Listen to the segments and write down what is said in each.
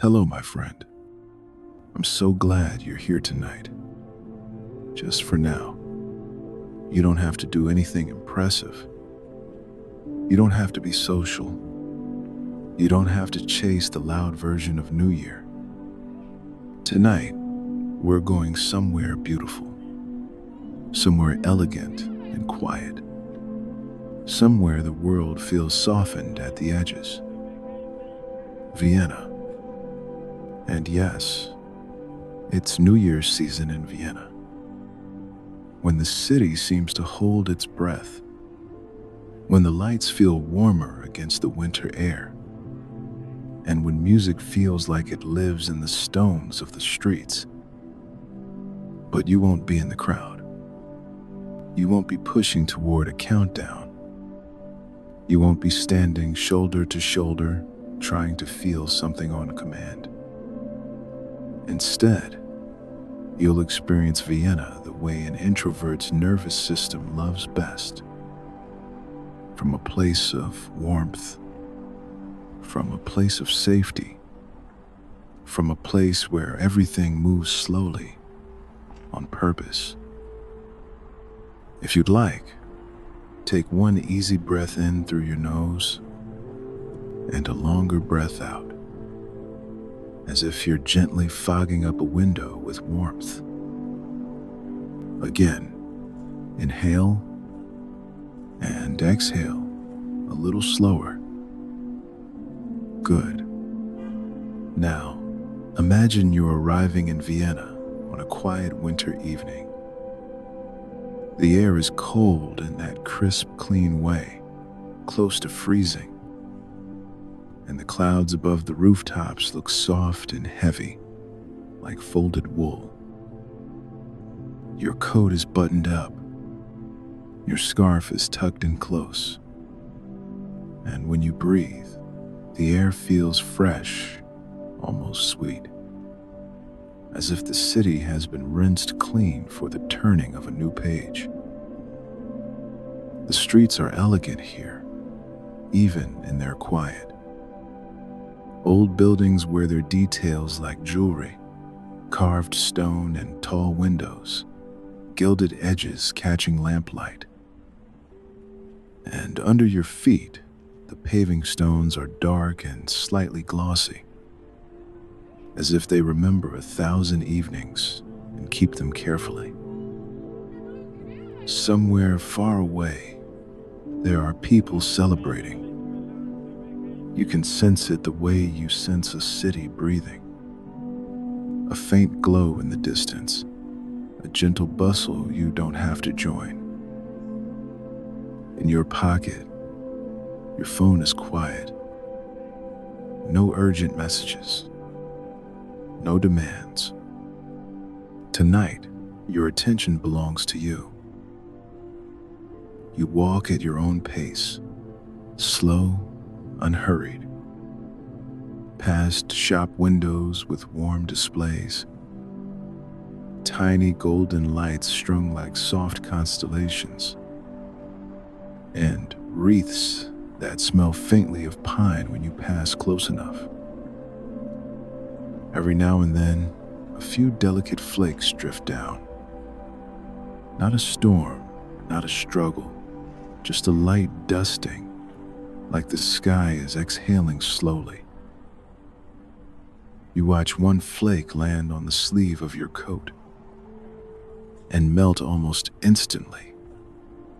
Hello, my friend. I'm so glad you're here tonight. Just for now, you don't have to do anything impressive. You don't have to be social. You don't have to chase the loud version of New Year. Tonight, we're going somewhere beautiful, somewhere elegant and quiet, somewhere the world feels softened at the edges. Vienna. And yes, it's New Year's season in Vienna, when the city seems to hold its breath, when the lights feel warmer against the winter air, and when music feels like it lives in the stones of the streets. But you won't be in the crowd. You won't be pushing toward a countdown. You won't be standing shoulder to shoulder, trying to feel something on command. Instead, you'll experience Vienna the way an introvert's nervous system loves best. From a place of warmth, from a place of safety, from a place where everything moves slowly, on purpose. If you'd like, take one easy breath in through your nose and a longer breath out, as if you're gently fogging up a window with warmth. Again, inhale and exhale a little slower. Good. Now, imagine you're arriving in Vienna on a quiet winter evening. The air is cold in that crisp, clean way, close to freezing, and the clouds above the rooftops look soft and heavy, like folded wool. Your coat is buttoned up, your scarf is tucked in close, and when you breathe, the air feels fresh, almost sweet, as if the city has been rinsed clean for the turning of a new page. The streets are elegant here, even in their quiet. Old buildings wear their details like jewelry, carved stone and tall windows, gilded edges catching lamplight. And under your feet, the paving stones are dark and slightly glossy, as if they remember 1,000 evenings and keep them carefully. Somewhere far away, there are people celebrating. You can sense it the way you sense a city breathing. A faint glow in the distance, a gentle bustle you don't have to join. In your pocket, your phone is quiet. No urgent messages. No demands. Tonight, your attention belongs to you. You walk at your own pace, slow, unhurried, past shop windows with warm displays, tiny golden lights strung like soft constellations, and wreaths that smell faintly of pine when you pass close enough. Every now and then, a few delicate flakes drift down. Not a storm, not a struggle, just a light dusting, like the sky is exhaling slowly. You watch one flake land on the sleeve of your coat and melt almost instantly,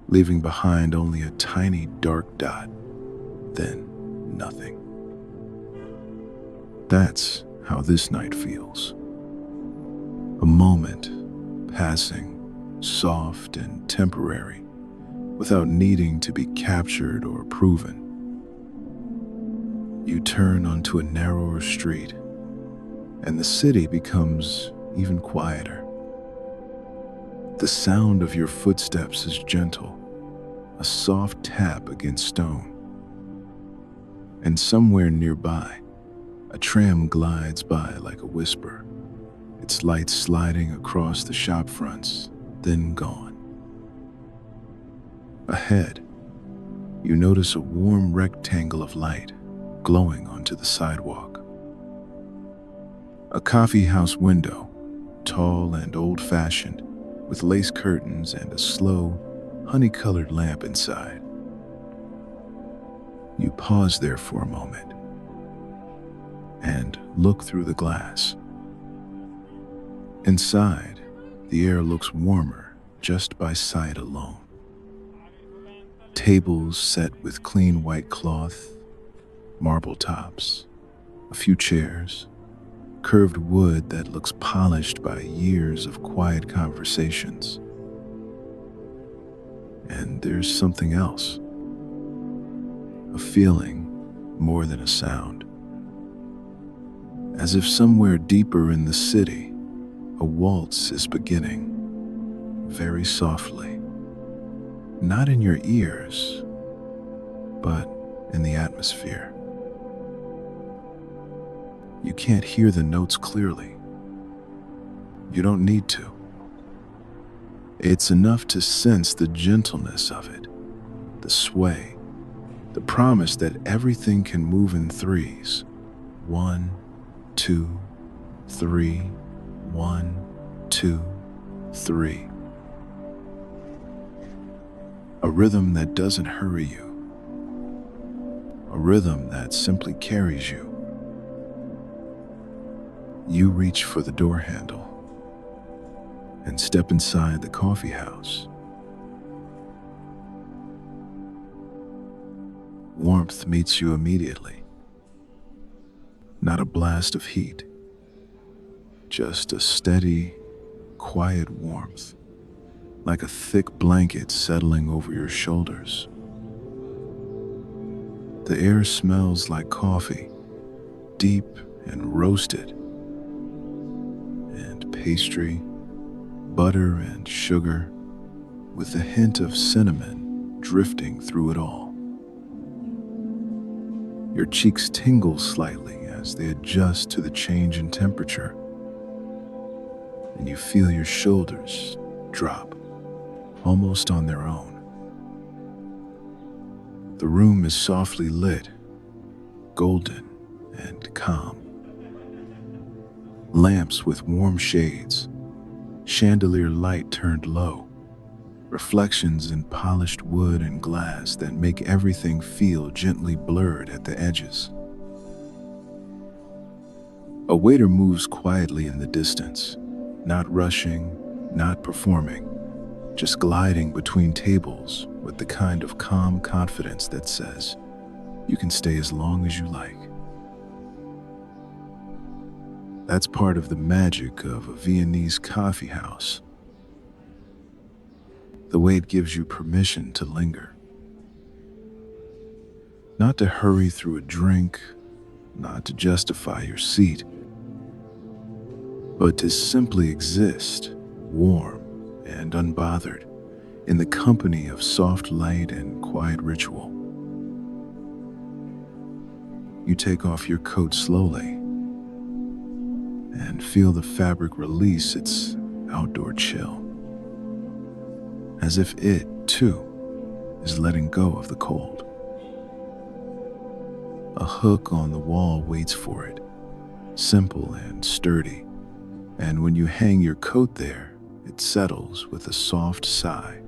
leaving behind only a tiny dark dot, then nothing. That's how this night feels. A moment passing, soft and temporary, without needing to be captured or proven. You turn onto a narrower street, and the city becomes even quieter. The sound of your footsteps is gentle, a soft tap against stone. And somewhere nearby, a tram glides by like a whisper, its lights sliding across the shop fronts, then gone. Ahead, you notice a warm rectangle of light glowing onto the sidewalk. A coffee house window, tall and old-fashioned, with lace curtains and a slow, honey-colored lamp inside. You pause there for a moment and look through the glass. Inside, the air looks warmer just by sight alone. Tables set with clean white cloth, marble tops, a few chairs, curved wood that looks polished by years of quiet conversations. And there's something else. A feeling more than a sound. As if somewhere deeper in the city, a waltz is beginning, very softly. Not in your ears, but in the atmosphere. You can't hear the notes clearly. You don't need to. It's enough to sense the gentleness of it, the sway, the promise that everything can move in threes. 1, 2, 3, 1, 2, 3. A rhythm that doesn't hurry you. A rhythm that simply carries you. You reach for the door handle and step inside the coffee house. Warmth meets you immediately. Not a blast of heat, just a steady, quiet warmth, like a thick blanket settling over your shoulders. The air smells like coffee, deep and roasted, and pastry, butter and sugar, with a hint of cinnamon drifting through it all. Your cheeks tingle slightly as they adjust to the change in temperature, and you feel your shoulders drop, almost on their own. The room is softly lit, golden and calm. Lamps with warm shades, chandelier light turned low, reflections in polished wood and glass that make everything feel gently blurred at the edges. A waiter moves quietly in the distance, not rushing, not performing, just gliding between tables with the kind of calm confidence that says, you can stay as long as you like. That's part of the magic of a Viennese coffee house. The way it gives you permission to linger. Not to hurry through a drink, not to justify your seat, but to simply exist, warm and unbothered, in the company of soft light and quiet ritual. You take off your coat slowly and feel the fabric release its outdoor chill, as if it, too, is letting go of the cold. A hook on the wall waits for it, simple and sturdy, and when you hang your coat there, it settles with a soft sigh.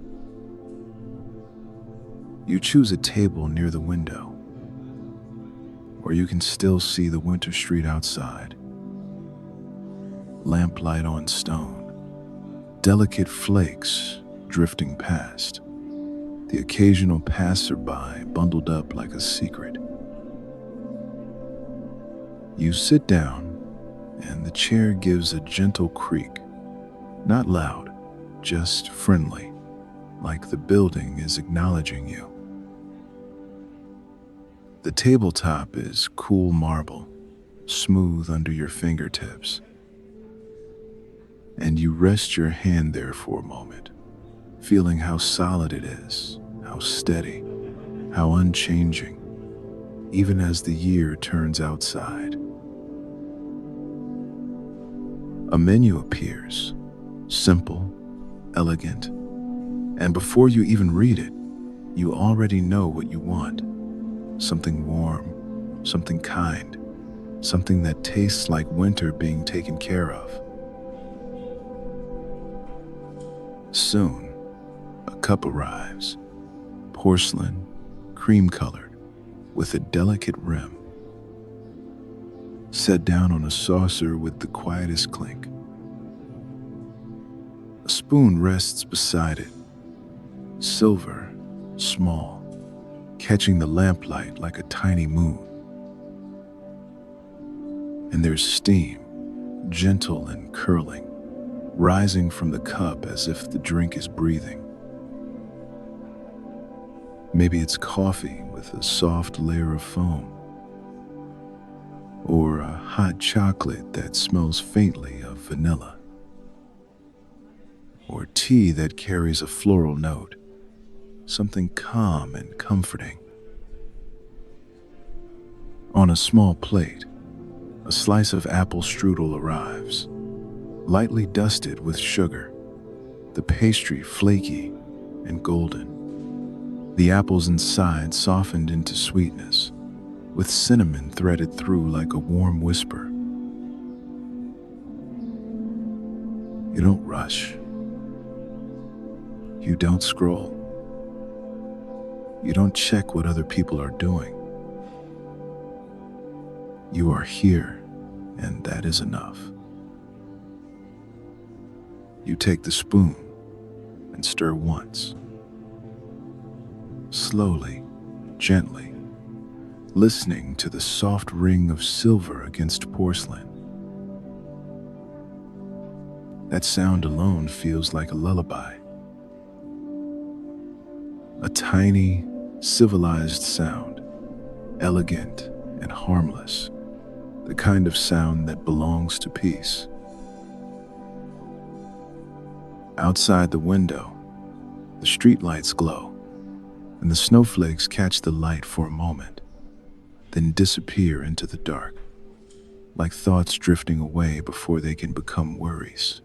You choose a table near the window, where you can still see the winter street outside. Lamplight on stone, delicate flakes drifting past, the occasional passerby bundled up like a secret. You sit down, and the chair gives a gentle creak, not loud, just friendly, like the building is acknowledging you. The tabletop is cool marble, smooth under your fingertips, and you rest your hand there for a moment, feeling how solid it is, how steady, how unchanging, even as the year turns outside. A menu appears, simple, elegant, and before you even read it, you already know what you want. Something warm, something kind, something that tastes like winter being taken care of. Soon, a cup arrives, porcelain, cream-colored, with a delicate rim. Set down on a saucer with the quietest clink. A spoon rests beside it, silver, small, catching the lamplight like a tiny moon. And there's steam, gentle and curling, rising from the cup as if the drink is breathing. Maybe it's coffee with a soft layer of foam, or a hot chocolate that smells faintly of vanilla, or tea that carries a floral note, something calm and comforting. On a small plate, a slice of apple strudel arrives, lightly dusted with sugar, the pastry flaky and golden. The apples inside softened into sweetness, with cinnamon threaded through like a warm whisper. You don't rush. You don't scroll. You don't check what other people are doing. You are here, and that is enough. You take the spoon and stir once. Slowly, gently, listening to the soft ring of silver against porcelain. That sound alone feels like a lullaby. A tiny, civilized sound, elegant and harmless, the kind of sound that belongs to peace. Outside the window, the streetlights glow, and the snowflakes catch the light for a moment, then disappear into the dark, like thoughts drifting away before they can become worries.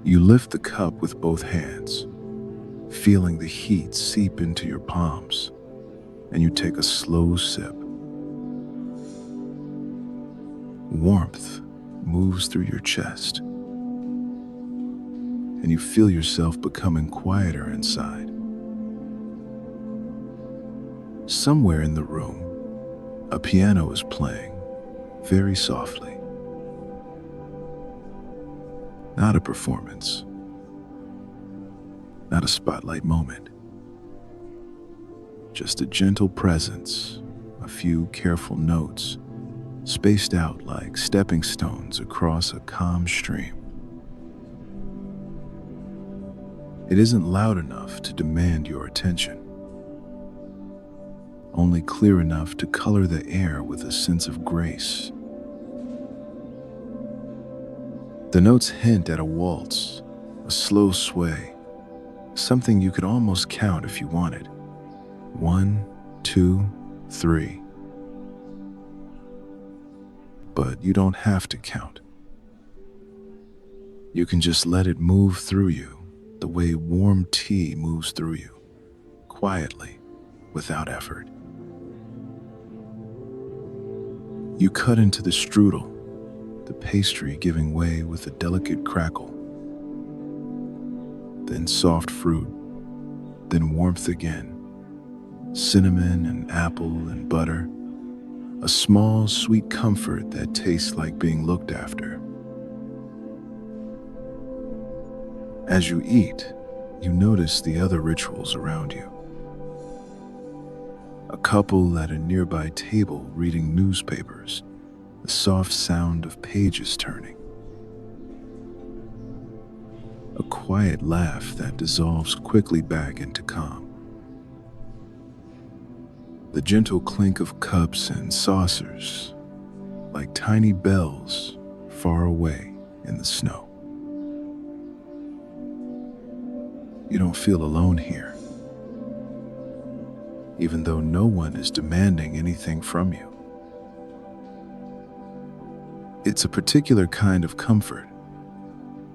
You lift the cup with both hands, feeling the heat seep into your palms, and you take a slow sip. Warmth moves through your chest, and you feel yourself becoming quieter inside. Somewhere in the room, a piano is playing, very softly. Not a performance, not a spotlight moment, just a gentle presence, a few careful notes, spaced out like stepping stones across a calm stream. It isn't loud enough to demand your attention, only clear enough to color the air with a sense of grace. The notes hint at a waltz, a slow sway, something you could almost count if you wanted. 1, 2, 3. But you don't have to count. You can just let it move through you the way warm tea moves through you, quietly, without effort. You cut into the strudel, the pastry giving way with a delicate crackle. Then soft fruit, then warmth again, cinnamon and apple and butter, a small sweet comfort that tastes like being looked after. As you eat, you notice the other rituals around you. A couple at a nearby table reading newspapers, the soft sound of pages turning. A quiet laugh that dissolves quickly back into calm. The gentle clink of cups and saucers, like tiny bells far away in the snow. You don't feel alone here, even though no one is demanding anything from you. It's a particular kind of comfort,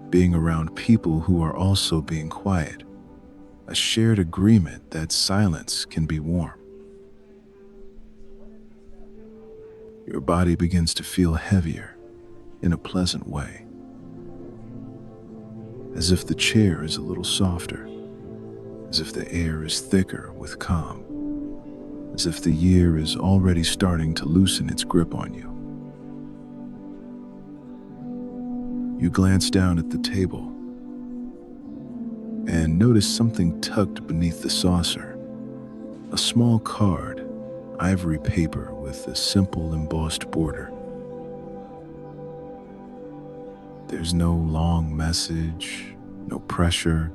being around people who are also being quiet, a shared agreement that silence can be warm. Your body begins to feel heavier in a pleasant way, as if the chair is a little softer, as if the air is thicker with calm, as if the year is already starting to loosen its grip on you. You glance down at the table and notice something tucked beneath the saucer. A small card, ivory paper with a simple embossed border. There's no long message, no pressure,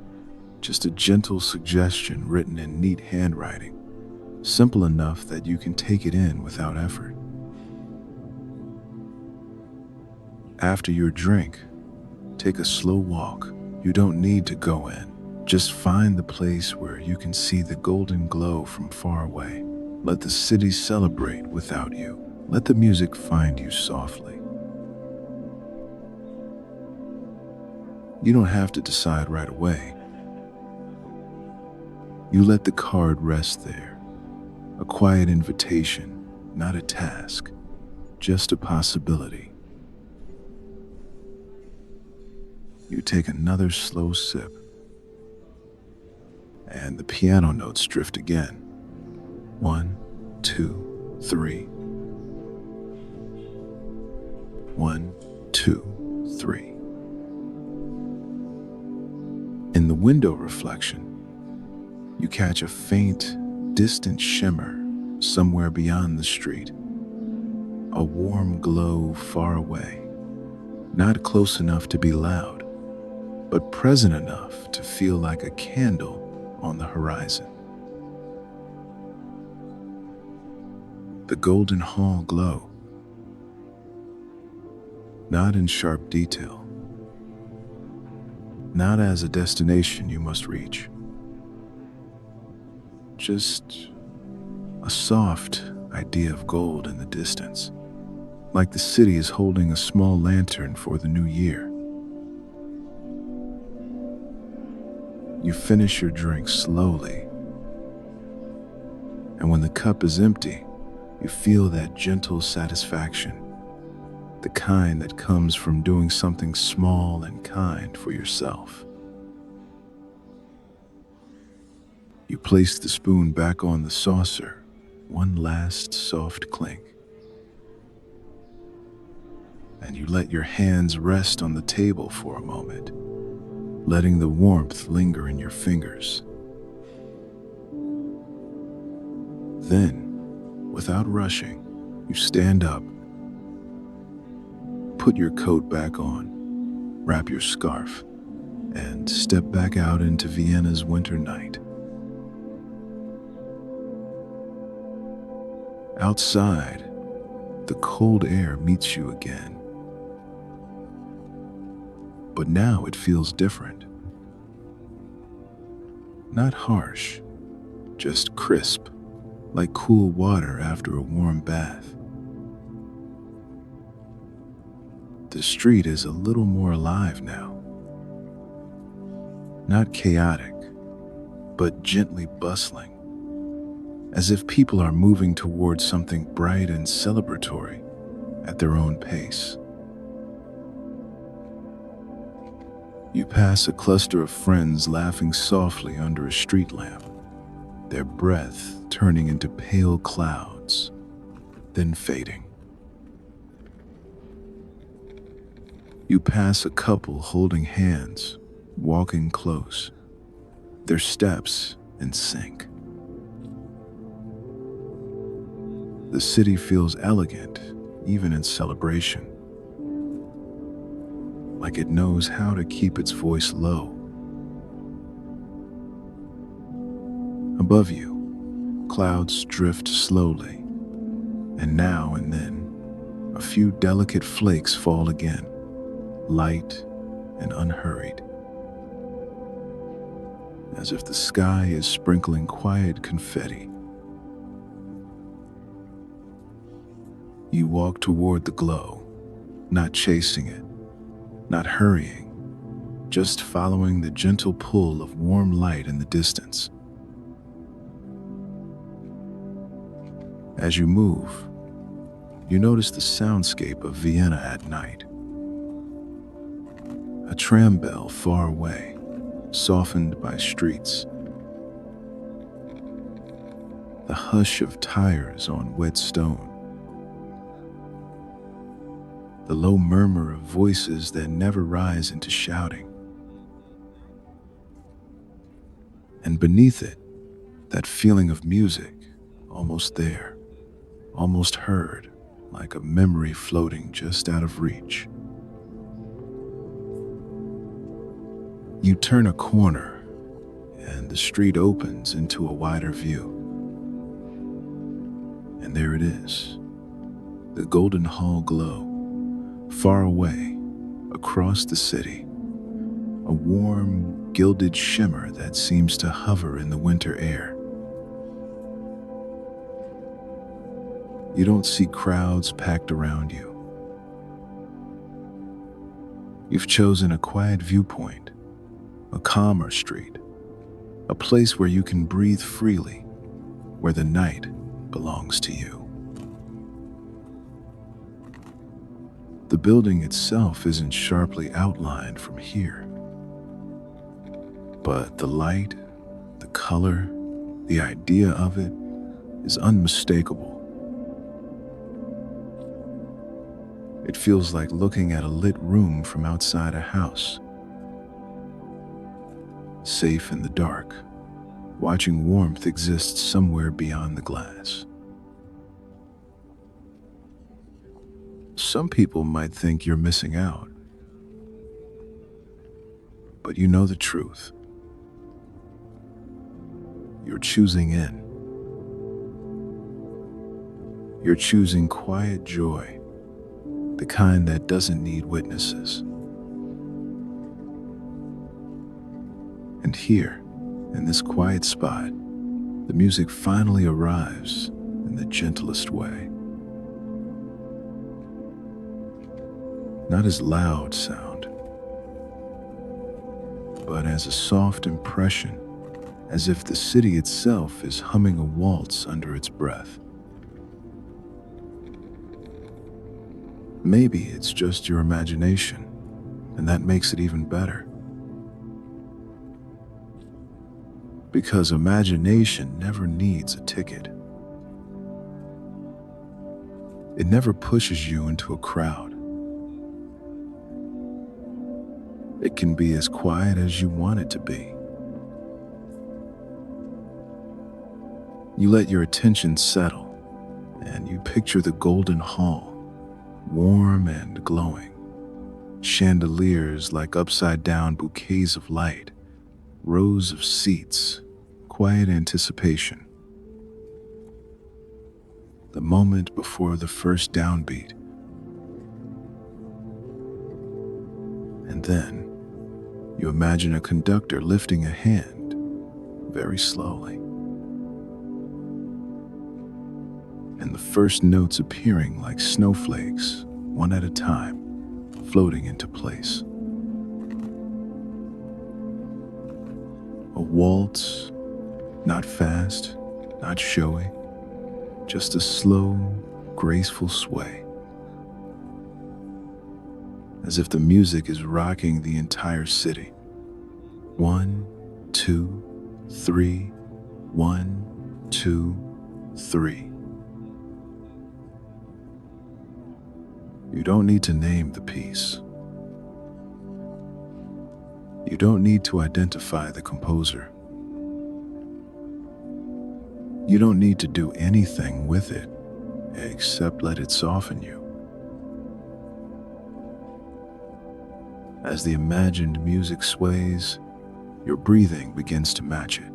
just a gentle suggestion written in neat handwriting, simple enough that you can take it in without effort. After your drink, take a slow walk. You don't need to go in. Just find the place where you can see the golden glow from far away. Let the city celebrate without you. Let the music find you softly. You don't have to decide right away. You let the card rest there. A quiet invitation, not a task, just a possibility. You take another slow sip, and the piano notes drift again. 1, 2, 3. 1, 2, 3. In the window reflection, you catch a faint, distant shimmer somewhere beyond the street. A warm glow far away, not close enough to be loud, but present enough to feel like a candle on the horizon. The Golden Hall glow, not in sharp detail, not as a destination you must reach, just a soft idea of gold in the distance, like the city is holding a small lantern for the new year. You finish your drink slowly, and when the cup is empty, you feel that gentle satisfaction, the kind that comes from doing something small and kind for yourself. You place the spoon back on the saucer, one last soft clink, and you let your hands rest on the table for a moment, letting the warmth linger in your fingers. Then, without rushing, you stand up, put your coat back on, wrap your scarf, and step back out into Vienna's winter night. Outside, the cold air meets you again. But now it feels different. Not harsh, just crisp, like cool water after a warm bath. The street is a little more alive now. Not chaotic, but gently bustling, as if people are moving towards something bright and celebratory at their own pace. You pass a cluster of friends laughing softly under a street lamp, their breath turning into pale clouds, then fading. You pass a couple holding hands, walking close, their steps in sync. The city feels elegant, even in celebration, like it knows how to keep its voice low. Above you, clouds drift slowly, and now and then, a few delicate flakes fall again, light and unhurried, as if the sky is sprinkling quiet confetti. You walk toward the glow, not chasing it, not hurrying, just following the gentle pull of warm light in the distance. As you move, You notice the soundscape of Vienna at night. A tram bell far away, softened by streets. The hush of tires on wet stone. The low murmur of voices that never rise into shouting. And beneath it, that feeling of music, almost there, almost heard, like a memory floating just out of reach. You turn a corner, and the street opens into a wider view. And there it is, the Golden Hall glow, far away, across the city, a warm, gilded shimmer that seems to hover in the winter air. You don't see crowds packed around you. You've chosen a quiet viewpoint, a calmer street, a place where you can breathe freely, where the night belongs to you. The building itself isn't sharply outlined from here, but the light, the color, the idea of it is unmistakable. It feels like looking at a lit room from outside a house. Safe in the dark, watching warmth exist somewhere beyond the glass. Some people might think you're missing out, but you know the truth. You're choosing in. You're choosing quiet joy, the kind that doesn't need witnesses. And here, in this quiet spot, the music finally arrives in the gentlest way. Not as loud sound, but as a soft impression, as if the city itself is humming a waltz under its breath. Maybe it's just your imagination, and that makes it even better. Because imagination never needs a ticket. It never pushes you into a crowd. It can be as quiet as you want it to be. You let your attention settle, and you picture the Golden Hall, warm and glowing. Chandeliers like upside-down bouquets of light, rows of seats, quiet anticipation. The moment before the first downbeat. And then, you imagine a conductor lifting a hand, very slowly. And the first notes appearing like snowflakes, one at a time, floating into place. A waltz, not fast, not showy, just a slow, graceful sway. As if the music is rocking the entire city. 1, 2, 3, 1, 2, 3. You don't need to name the piece. You don't need to identify the composer. You don't need to do anything with it, except let it soften you. As the imagined music sways, your breathing begins to match it.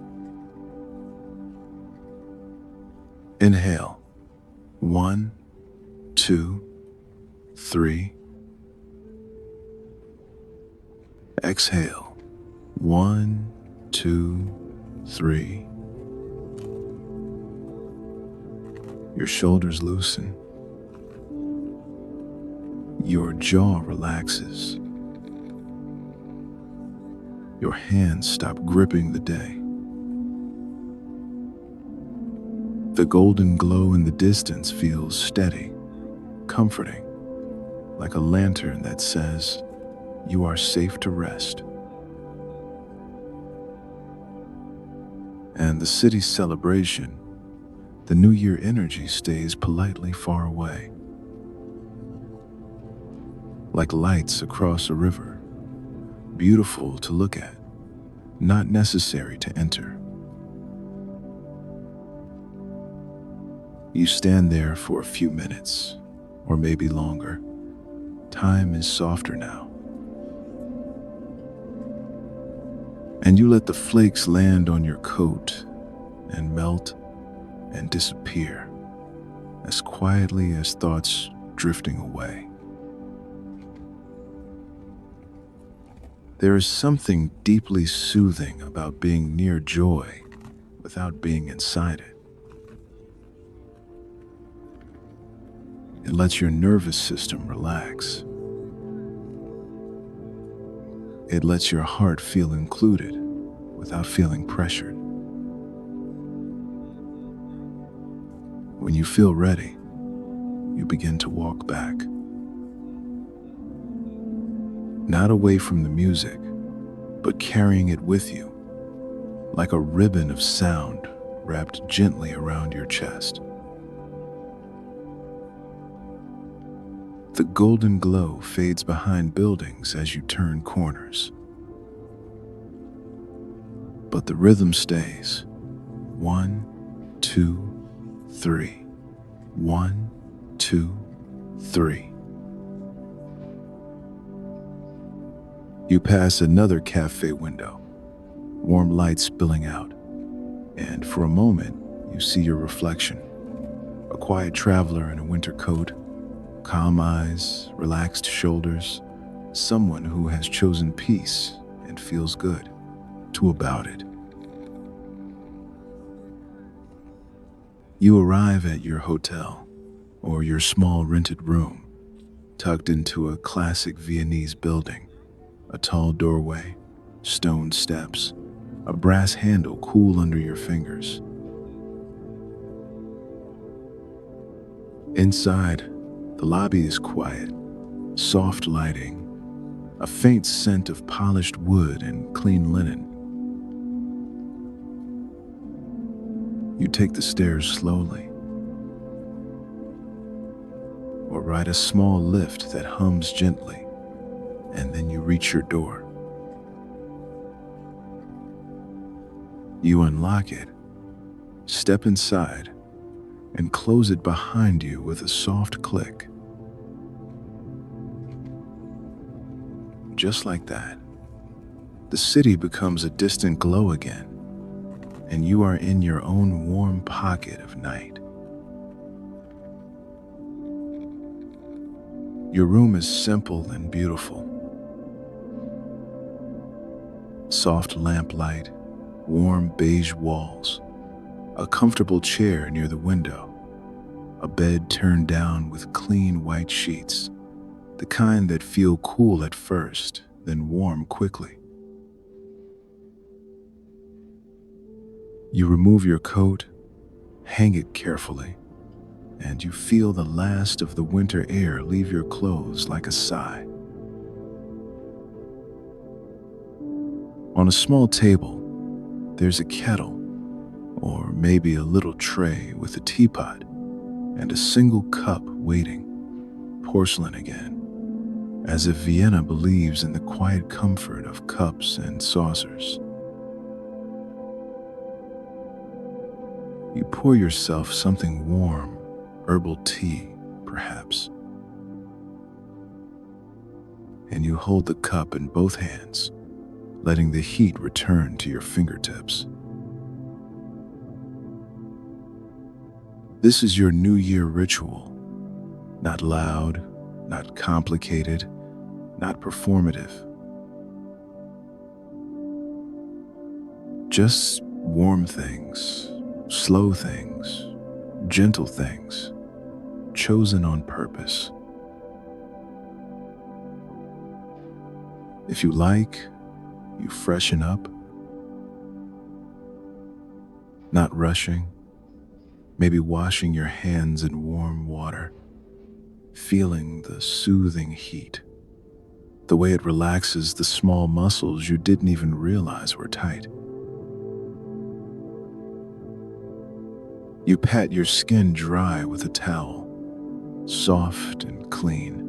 Inhale. 1, 2, 3. Exhale. 1, 2, 3. Your shoulders loosen. Your jaw relaxes. Your hands stop gripping the day. The golden glow in the distance feels steady, comforting, like a lantern that says, "You are safe to rest." And the city's celebration, the New Year energy stays politely far away, like lights across a river, beautiful to look at, not necessary to enter. You stand there for a few minutes, or maybe longer. Time is softer now. And you let the flakes land on your coat and melt and disappear as quietly as thoughts drifting away. There is something deeply soothing about being near joy without being inside it. It lets your nervous system relax. It lets your heart feel included without feeling pressured. When you feel ready, you begin to walk back. Not away from the music, but carrying it with you, like a ribbon of sound wrapped gently around your chest. The golden glow fades behind buildings as you turn corners. But the rhythm stays. 1, 2, 3. 1, 2, 3. You pass another cafe window, warm light spilling out, and for a moment you see your reflection. A quiet traveler in a winter coat, calm eyes, relaxed shoulders, someone who has chosen peace and feels good about it. You arrive at your hotel or your small rented room, tucked into a classic Viennese building, a tall doorway, stone steps, a brass handle cool under your fingers. Inside, the lobby is quiet, soft lighting, a faint scent of polished wood and clean linen. You take the stairs slowly, or ride a small lift that hums gently, and then you reach your door. You unlock it, step inside, and close it behind you with a soft click. Just like that, the city becomes a distant glow again, and you are in your own warm pocket of night. Your room is simple and beautiful. Soft lamplight, warm beige walls, a comfortable chair near the window, a bed turned down with clean white sheets, the kind that feel cool at first, then warm quickly. You remove your coat, hang it carefully, and you feel the last of the winter air leave your clothes like a sigh. On a small table, there's a kettle, or maybe a little tray with a teapot and a single cup waiting, porcelain again, as if Vienna believes in the quiet comfort of cups and saucers. You pour yourself something warm, herbal tea, perhaps, and you hold the cup in both hands, letting the heat return to your fingertips. This is your New Year ritual, not loud, not complicated, not performative. Just warm things, slow things, gentle things, chosen on purpose. If you like, you freshen up, not rushing, maybe washing your hands in warm water, feeling the soothing heat, the way it relaxes the small muscles you didn't even realize were tight. You pat your skin dry with a towel, soft and clean,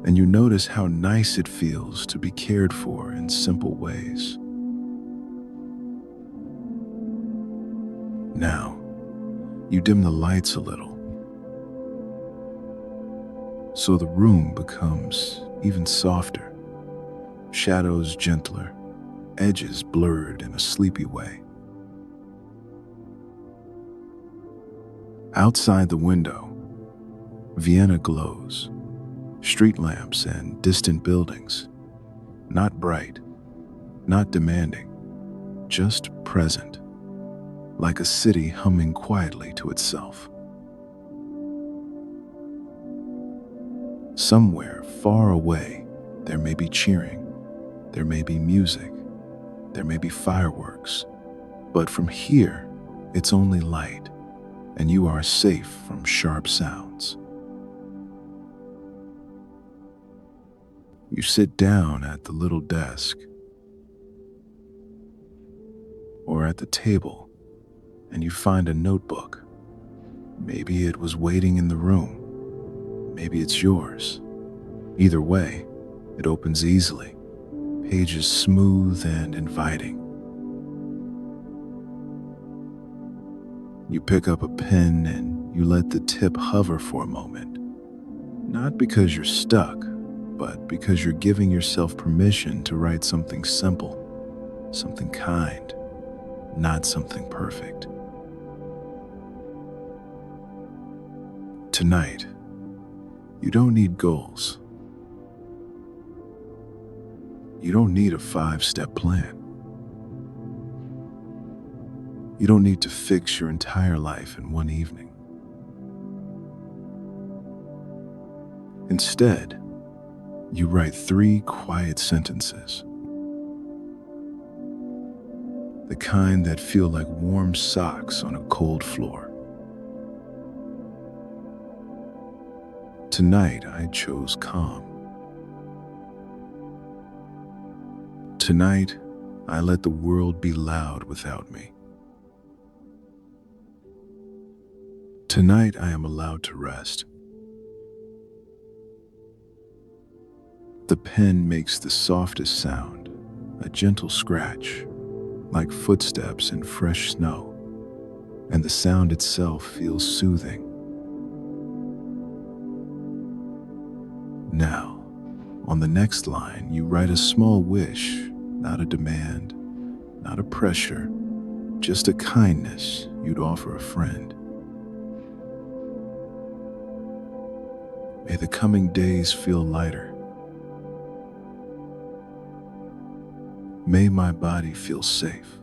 and you notice how nice it feels to be cared for in simple ways. Now, you dim the lights a little, so the room becomes even softer, shadows gentler, edges blurred in a sleepy way. Outside the window, Vienna glows, street lamps and distant buildings, not bright, not demanding, just present, like a city humming quietly to itself. Somewhere far away, there may be cheering, there may be music, there may be fireworks, but from here, it's only light, and you are safe from sharp sounds. You sit down at the little desk or at the table, and you find a notebook. Maybe it was waiting in the room. Maybe it's yours. Either way, it opens easily, pages smooth and inviting. You pick up a pen and you let the tip hover for a moment. Not because you're stuck, but because you're giving yourself permission to write something simple, something kind, not something perfect. Tonight, you don't need goals. You don't need a 5-step plan. You don't need to fix your entire life in one evening. Instead, you write 3 quiet sentences. The kind that feel like warm socks on a cold floor. Tonight, I chose calm. Tonight, I let the world be loud without me. Tonight, I am allowed to rest. The pen makes the softest sound, a gentle scratch, like footsteps in fresh snow, and the sound itself feels soothing. Now, on the next line, you write a small wish, not a demand, not a pressure, just a kindness you'd offer a friend. May the coming days feel lighter. May my body feel safe.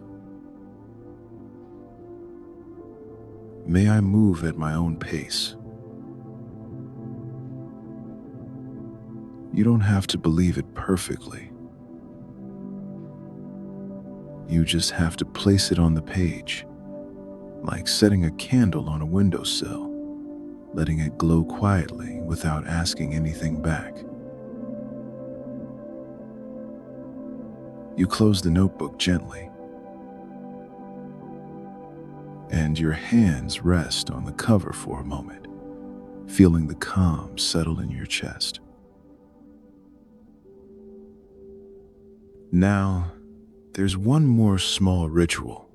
May I move at my own pace. You don't have to believe it perfectly. You just have to place it on the page, like setting a candle on a windowsill, letting it glow quietly without asking anything back. You close the notebook gently, and your hands rest on the cover for a moment, feeling the calm settle in your chest. Now, there's one more small ritual,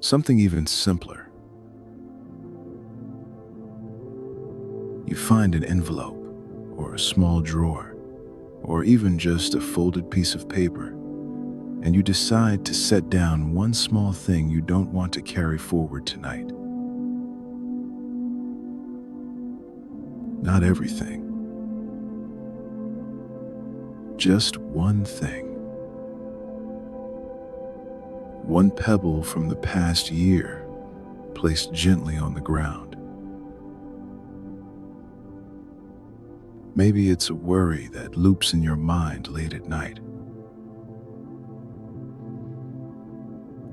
something even simpler. You find an envelope, or a small drawer, or even just a folded piece of paper, and you decide to set down one small thing you don't want to carry forward tonight. Not everything. Just one thing. One pebble from the past year placed gently on the ground. Maybe it's a worry that loops in your mind late at night.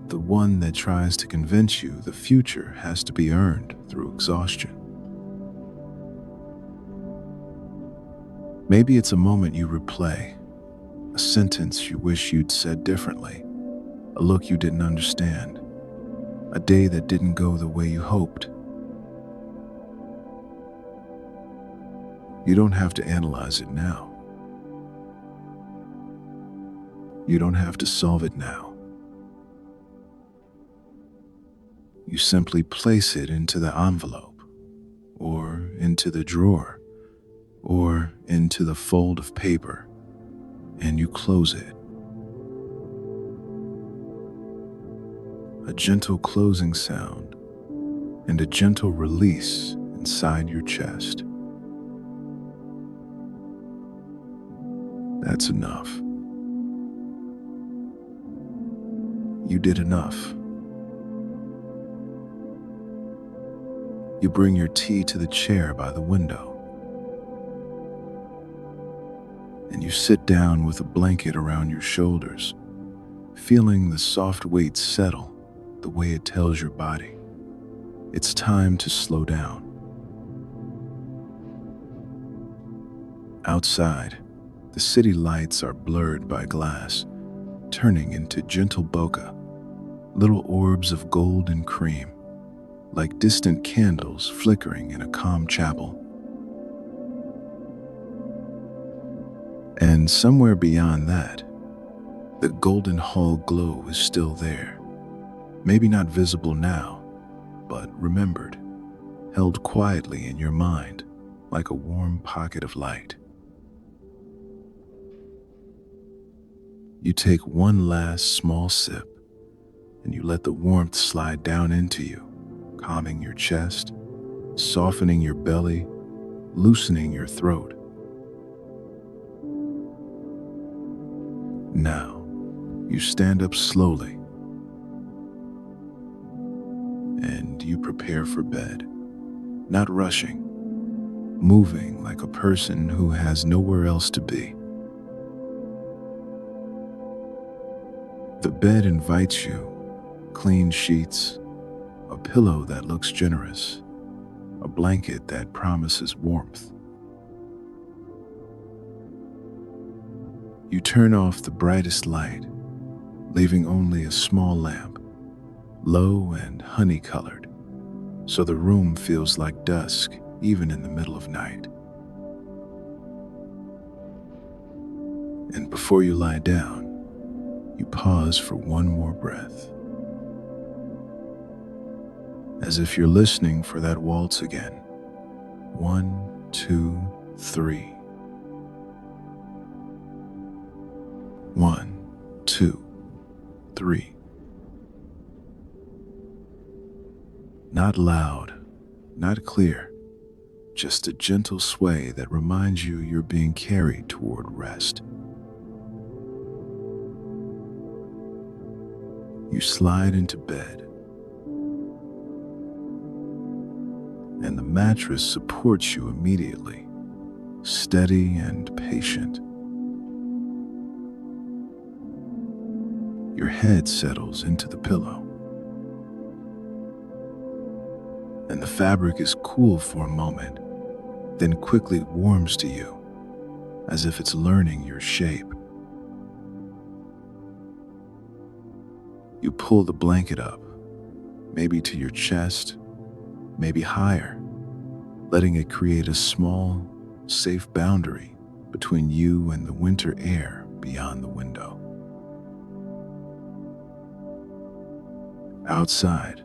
The one that tries to convince you the future has to be earned through exhaustion. Maybe it's a moment you replay, a sentence you wish you'd said differently, a look you didn't understand, a day that didn't go the way you hoped. You don't have to analyze it now. You don't have to solve it now. You simply place it into the envelope, or into the drawer, or into the fold of paper, and you close it. A gentle closing sound and a gentle release inside your chest. That's enough. You did enough. You bring your tea to the chair by the window, and you sit down with a blanket around your shoulders, feeling the soft weight settle the way it tells your body it's time to slow down. Outside, the city lights are blurred by glass, turning into gentle bokeh, little orbs of gold and cream, like distant candles flickering in a calm chapel. And somewhere beyond that, the golden hall glow is still there, maybe not visible now, but remembered, held quietly in your mind like a warm pocket of light. You take one last small sip, and you let the warmth slide down into you, calming your chest, softening your belly, loosening your throat. Now, you stand up slowly, and you prepare for bed, not rushing, moving like a person who has nowhere else to be. The bed invites you, clean sheets, a pillow that looks generous, a blanket that promises warmth. You turn off the brightest light, leaving only a small lamp, low and honey-colored, so the room feels like dusk even in the middle of night. And before you lie down, you pause for one more breath, as if you're listening for that waltz again. 1, 2, 3. 1, 2, 3. Not loud, not clear, just a gentle sway that reminds you you're being carried toward rest. You slide into bed, and the mattress supports you immediately, steady and patient. Your head settles into the pillow, and the fabric is cool for a moment, then quickly warms to you, as if it's learning your shape. You pull the blanket up, maybe to your chest, maybe higher, letting it create a small, safe boundary between you and the winter air beyond the window. Outside,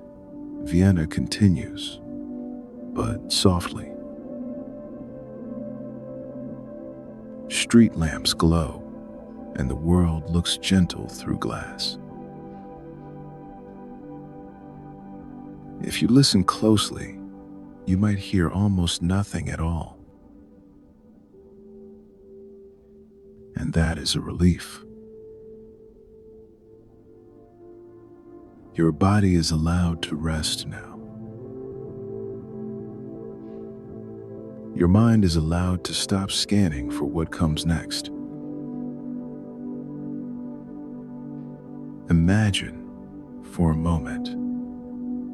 Vienna continues, but softly. Street lamps glow, and the world looks gentle through glass. If you listen closely, you might hear almost nothing at all. And that is a relief. Your body is allowed to rest now. Your mind is allowed to stop scanning for what comes next. Imagine, for a moment,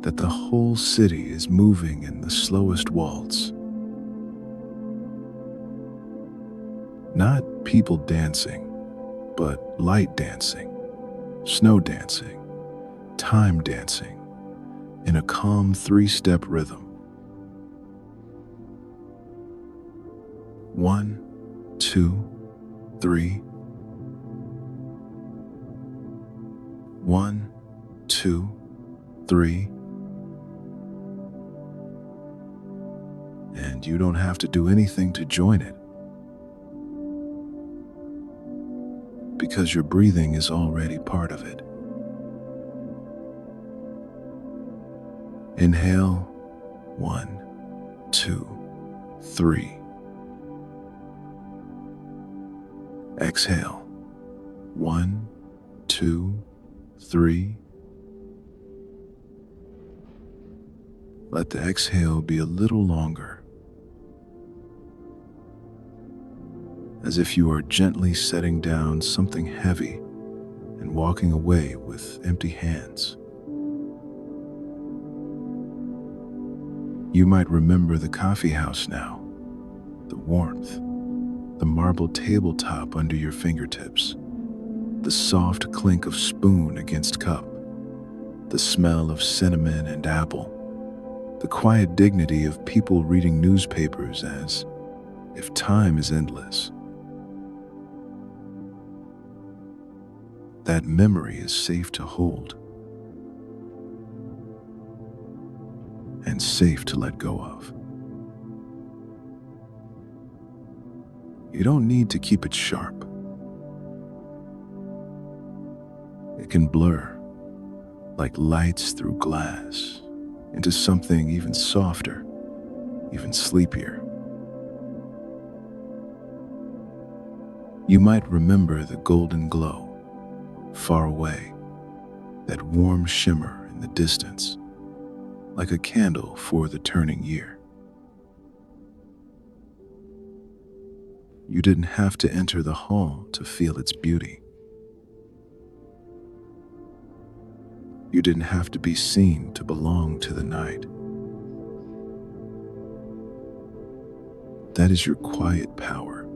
that the whole city is moving in the slowest waltz. Not people dancing, but light dancing, snow dancing, time dancing, in a calm three-step rhythm. 1, 2, 3. 1, 2, 3. And you don't have to do anything to join it, because your breathing is already part of it. Inhale, 1, 2, 3. Exhale, 1, 2, 3. Let the exhale be a little longer, as if you are gently setting down something heavy and walking away with empty hands. You might remember the coffee house now, the warmth, the marble tabletop under your fingertips, the soft clink of spoon against cup, the smell of cinnamon and apple, the quiet dignity of people reading newspapers as if time is endless. That memory is safe to hold and safe to let go of. You don't need to keep it sharp. It can blur like lights through glass into something even softer, even sleepier. You might remember the golden glow far away, that warm shimmer in the distance, like a candle for the turning year. You didn't have to enter the hall to feel its beauty. You didn't have to be seen to belong to the night. That is your quiet power.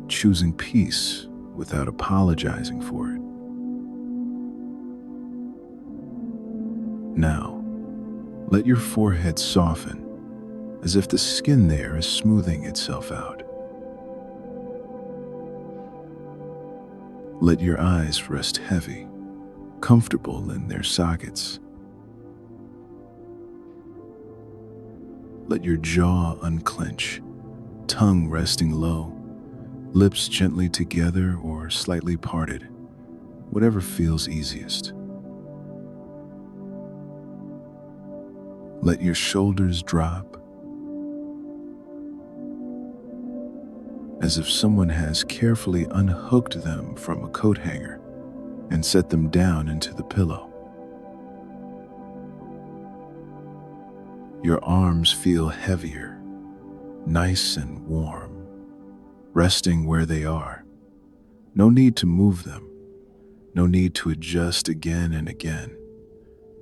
Choosing peace without apologizing for it. Now, let your forehead soften as if the skin there is smoothing itself out. Let your eyes rest heavy, comfortable in their sockets. Let your jaw unclench, tongue resting low, lips gently together or slightly parted, whatever feels easiest. Let your shoulders drop, as if someone has carefully unhooked them from a coat hanger and set them down into the pillow. Your arms feel heavier, nice and warm, resting where they are. No need to move them, no need to adjust again and again,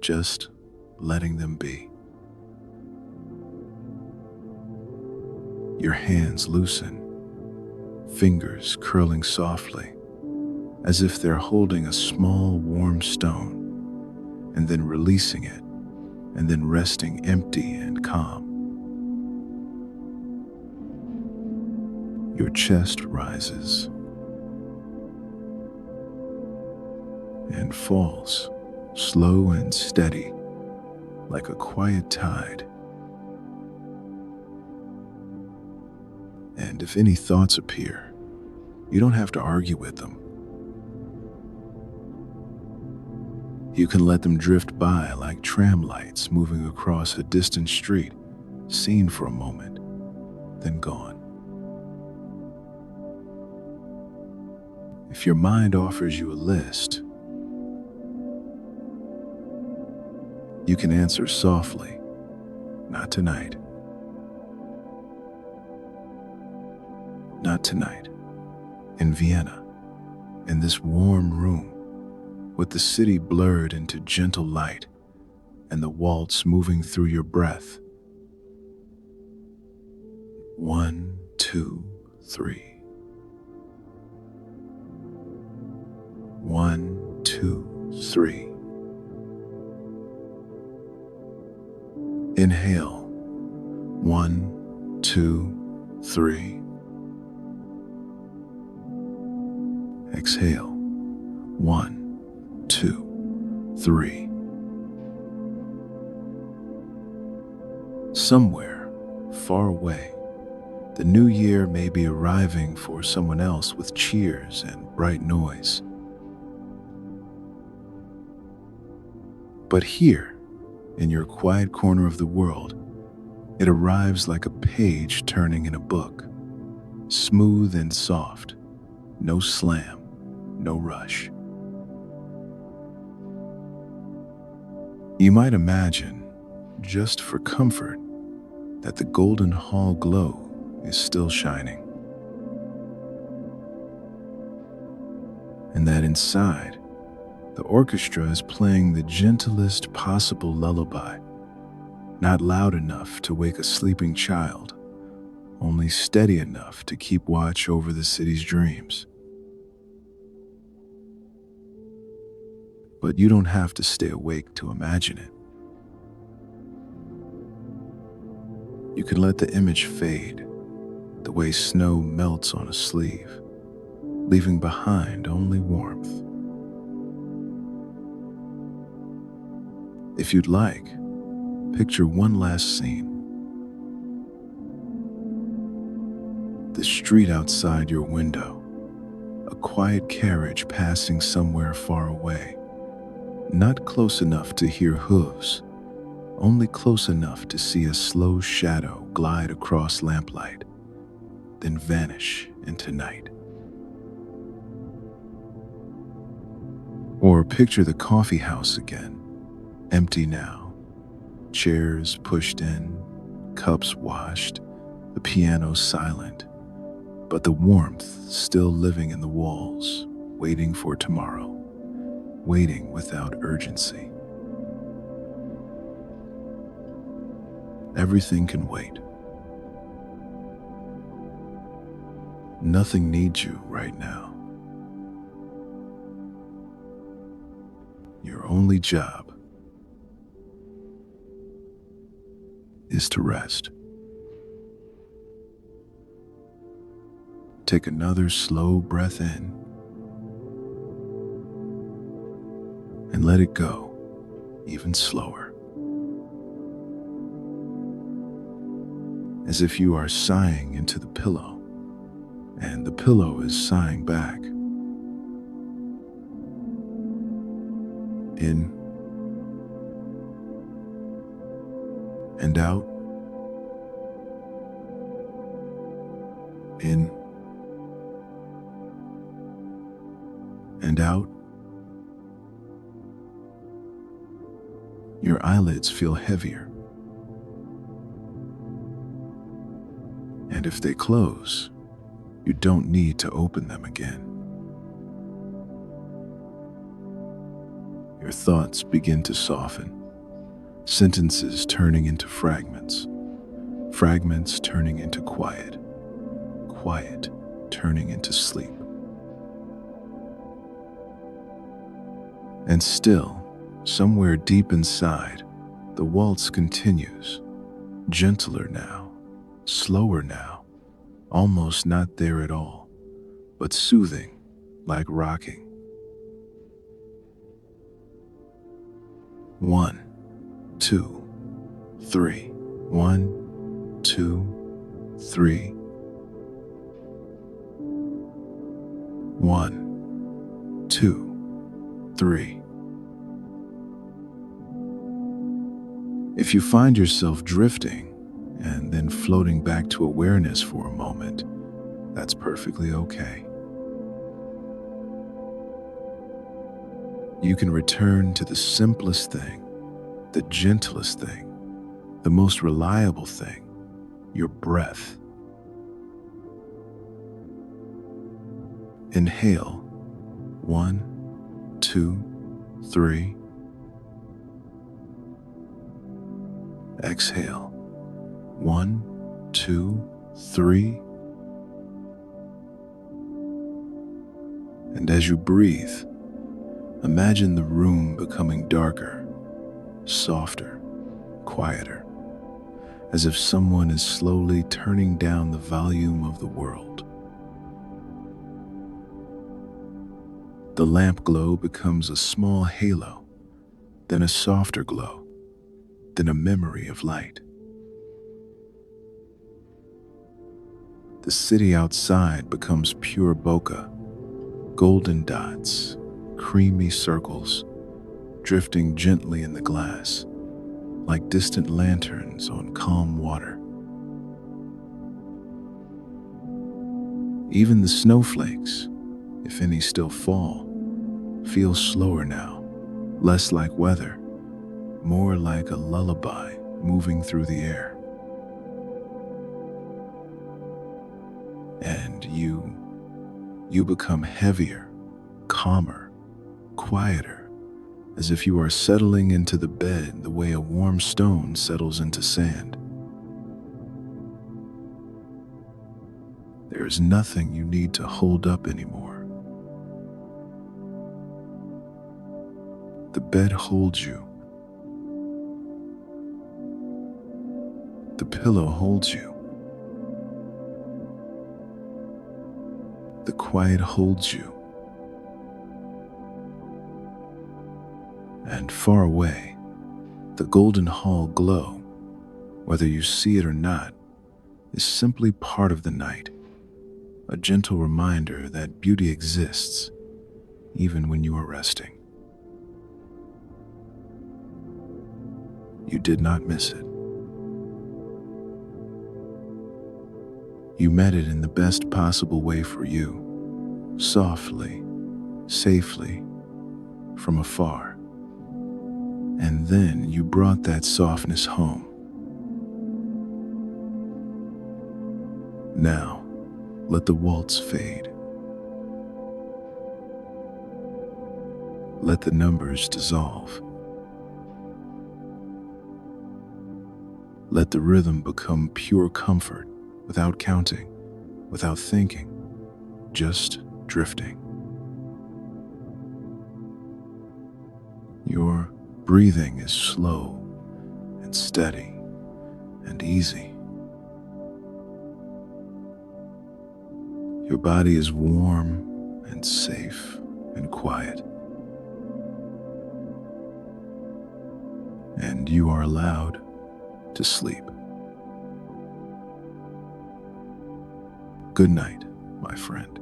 just letting them be. Your hands loosen, fingers curling softly, as if they're holding a small warm stone, and then releasing it, and then resting empty and calm. Your chest rises and falls, slow and steady, like a quiet tide. And if any thoughts appear, you don't have to argue with them. You can let them drift by like tram lights moving across a distant street, seen for a moment, then gone. If your mind offers you a list, you can answer softly, "Not tonight. Not tonight." In Vienna, in this warm room, with the city blurred into gentle light and the waltz moving through your breath. 1, 2, 3. 1, 2, 3. Inhale. 1, 2, 3. Exhale. 1, 2, 3. Somewhere far away, the new year may be arriving for someone else with cheers and bright noise. But here, in your quiet corner of the world, it arrives like a page turning in a book, smooth and soft, no slam, no rush. You might imagine, just for comfort, that the golden hall glow is still shining, and that inside, the orchestra is playing the gentlest possible lullaby, not loud enough to wake a sleeping child, only steady enough to keep watch over the city's dreams. But you don't have to stay awake to imagine it. You can let the image fade, the way snow melts on a sleeve, leaving behind only warmth. If you'd like, picture one last scene. The street outside your window, a quiet carriage passing somewhere far away, not close enough to hear hooves, only close enough to see a slow shadow glide across lamplight, then vanish into night. Or picture the coffee house again, empty now, chairs pushed in, cups washed, the piano silent, but the warmth still living in the walls, waiting for tomorrow, waiting without urgency. Everything can wait. Nothing needs you right now. Your only job is to rest. Take another slow breath in and let it go even slower. As if you are sighing into the pillow, and the pillow is sighing back. In and out. In and out. Your eyelids feel heavier. And if they close, you don't need to open them again. Your thoughts begin to soften, sentences turning into fragments, fragments turning into quiet, quiet turning into sleep. And still, somewhere deep inside, the waltz continues, gentler now, slower now, almost not there at all, but soothing, like rocking. 1, 2, 3. 1, 2, 3. 1, 2, 3. If you find yourself drifting and then floating back to awareness for a moment, that's perfectly okay. You can return to the simplest thing, the gentlest thing, the most reliable thing, your breath. Inhale, 1, 2, 3. Exhale, 1, 2, 3. And as you breathe, imagine the room becoming darker, softer, quieter, as if someone is slowly turning down the volume of the world. The lamp glow becomes a small halo, then a softer glow, then a memory of light. The city outside becomes pure bokeh, golden dots, creamy circles, drifting gently in the glass, like distant lanterns on calm water. Even the snowflakes, if any still fall, feel slower now, less like weather, more like a lullaby moving through the air. And you become heavier, calmer, quieter, as if you are settling into the bed the way a warm stone settles into sand. There is nothing you need to hold up anymore. The bed holds you. The pillow holds you. The quiet holds you. And far away, the golden hall glow, whether you see it or not, is simply part of the night, a gentle reminder that beauty exists even when you are resting. You did not miss it. You met it in the best possible way for you, softly, safely, from afar. And then you brought that softness home. Now, let the waltz fade. Let the numbers dissolve. Let the rhythm become pure comfort without counting, without thinking, just drifting. Your breathing is slow and steady and easy. Your body is warm and safe and quiet. And you are allowed to sleep. Good night, my friend.